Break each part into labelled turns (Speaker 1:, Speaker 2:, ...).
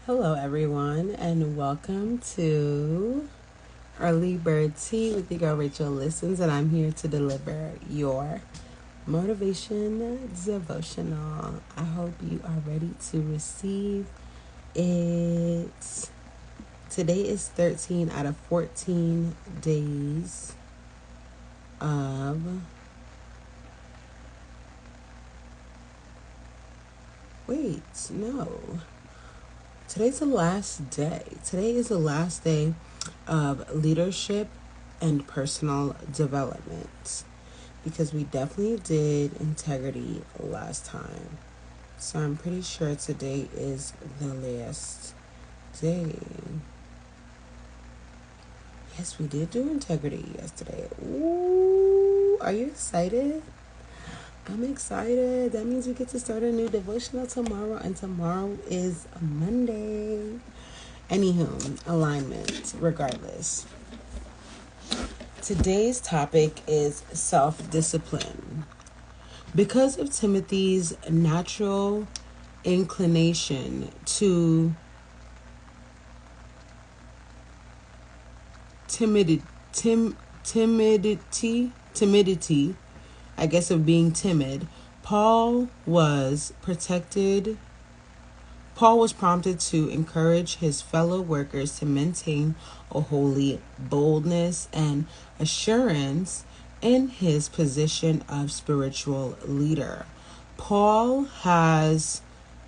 Speaker 1: Hello, everyone, and welcome to Early Bird Tea with your girl Rachel Listens, and I'm here to deliver your motivation devotional. I hope you are ready to receive it. Today is 13 out of 14 days of Today's the last day. Today is the last day of leadership and personal development because we definitely did integrity last time. So I'm pretty sure today is the last day. Yes, we did do integrity yesterday. Ooh, are you excited? I'm excited. That means we get to start a new devotional tomorrow, and tomorrow is a Monday. Anywho, alignment, regardless. Today's topic is self-discipline. Because of Timothy's natural inclination to timidity, I guess, of being timid, Paul was prompted to encourage his fellow workers to maintain a holy boldness and assurance in his position of spiritual leader. Paul has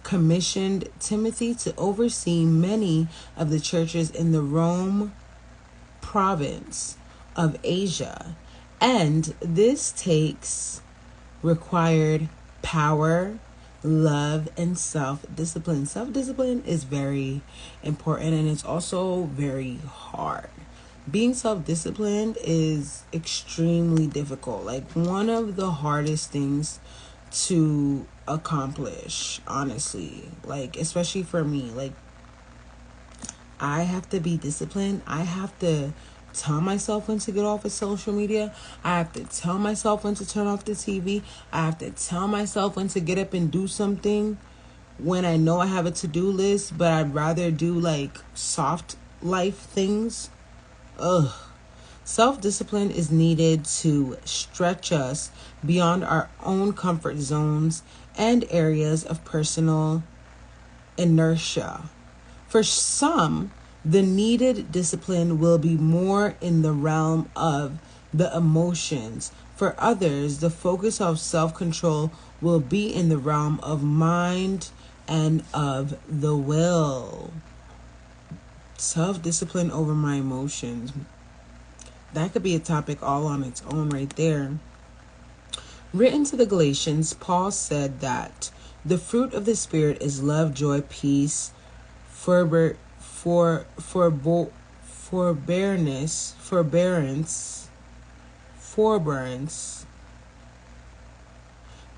Speaker 1: commissioned Timothy to oversee many of the churches in the Rome province of Asia, and this required power, love, and self-discipline. Self-discipline is very important, and it's also very hard. Being self-disciplined is extremely difficult. Like, one of the hardest things to accomplish, honestly. Like, especially for me. Like, I have to be disciplined. I have to tell myself when to get off of social media. I have to tell myself when to turn off the TV. I have to tell myself when to get up and do something when I know I have a to-do list, but I'd rather do like soft life things. Self-discipline is needed to stretch us beyond our own comfort zones and areas of personal inertia. For some, the needed discipline will be more in the realm of the emotions. For others, the focus of self-control will be in the realm of mind and of the will. Self-discipline over my emotions. That could be a topic all on its own right there. Written to the Galatians, Paul said that the fruit of the Spirit is love, joy, peace, forbearance,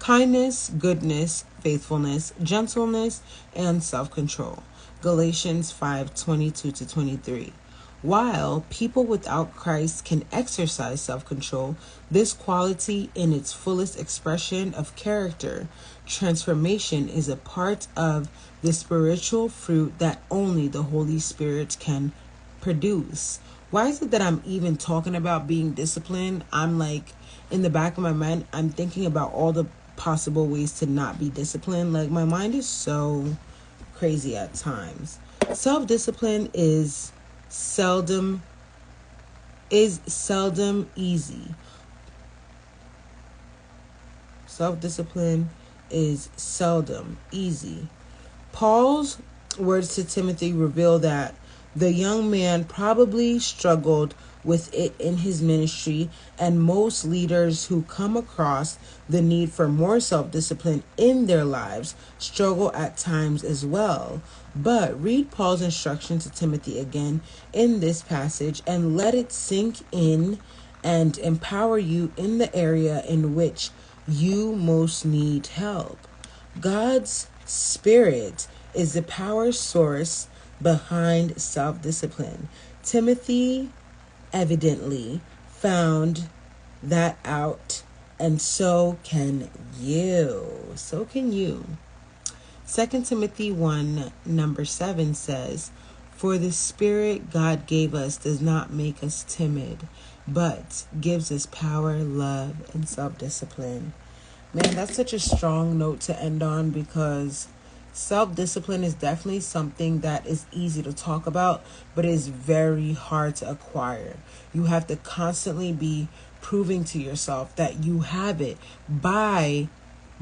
Speaker 1: kindness, goodness, faithfulness, gentleness, and self-control. Galatians 5:22-23. While people without Christ can exercise self-control, this quality in its fullest expression of character transformation is a part of the spiritual fruit that only the Holy Spirit can produce. Why is it that I'm even talking about being disciplined? I'm like, in the back of my mind, I'm thinking about all the possible ways to not be disciplined. Like, my mind is so crazy at times. Self-discipline is seldom easy. Self-discipline is seldom easy. Paul's words to Timothy reveal that the young man probably struggled with it in his ministry, and most leaders who come across the need for more self-discipline in their lives struggle at times as well. But read Paul's instruction to Timothy again in this passage and let it sink in and empower you in the area in which you most need help. God's Spirit is the power source behind self-discipline. Timothy evidently found that out, and so can you. 2 Timothy 1, number 7 says, "For the Spirit God gave us does not make us timid, but gives us power, love, and self-discipline." Man, that's such a strong note to end on, because self-discipline is definitely something that is easy to talk about, but is very hard to acquire. You have to constantly be proving to yourself that you have it by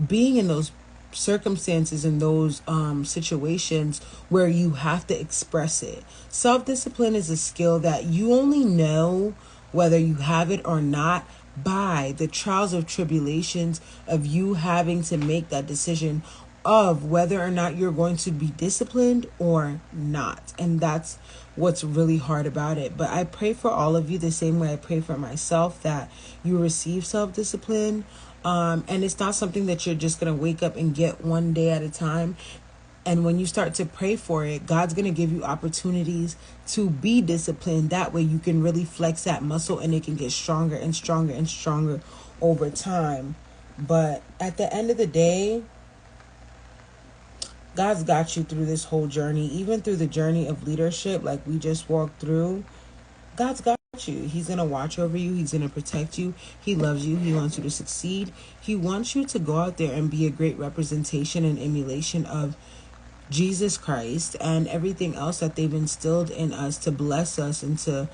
Speaker 1: being in those circumstances, in those situations where you have to express it. Self-discipline is a skill that you only know whether you have it or not by the trials of tribulations of you having to make that decision of whether or not you're going to be disciplined or not. And that's what's really hard about it. But I pray for all of you the same way I pray for myself, that you receive self-discipline. And it's not something that you're just going to wake up and get one day at a time. And when you start to pray for it, God's going to give you opportunities to be disciplined. That way you can really flex that muscle, and it can get stronger and stronger and stronger over time. But at the end of the day, God's got you through this whole journey, even through the journey of leadership like we just walked through. God's got you. He's going to watch over you. He's going to protect you. He loves you. He wants you to succeed. He wants you to go out there and be a great representation and emulation of Jesus Christ and everything else that they've instilled in us to bless us and to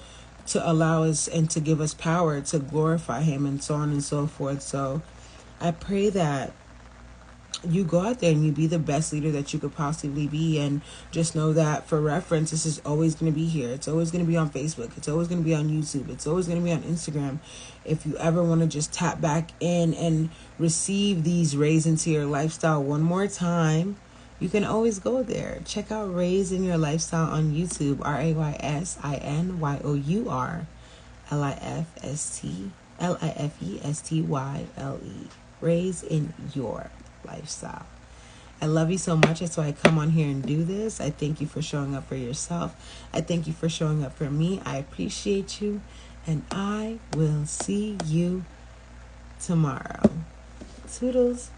Speaker 1: allow us and to give us power to glorify him, and so on and so forth. So I pray that you go out there and you be the best leader that you could possibly be. And just know that, for reference, this is always going to be here. It's always going to be on Facebook. It's always going to be on YouTube. It's always going to be on Instagram. If you ever want to just tap back in and receive these rays into your lifestyle one more time, you can always go there. Check out Rays in Your Lifestyle on YouTube. RAYSINYOURLIFESTYLE. Rays in Your Lifestyle. I love you so much. That's why I come on here and do this. I thank you for showing up for yourself. I thank you for showing up for me. I appreciate you. And I will see you tomorrow. Toodles.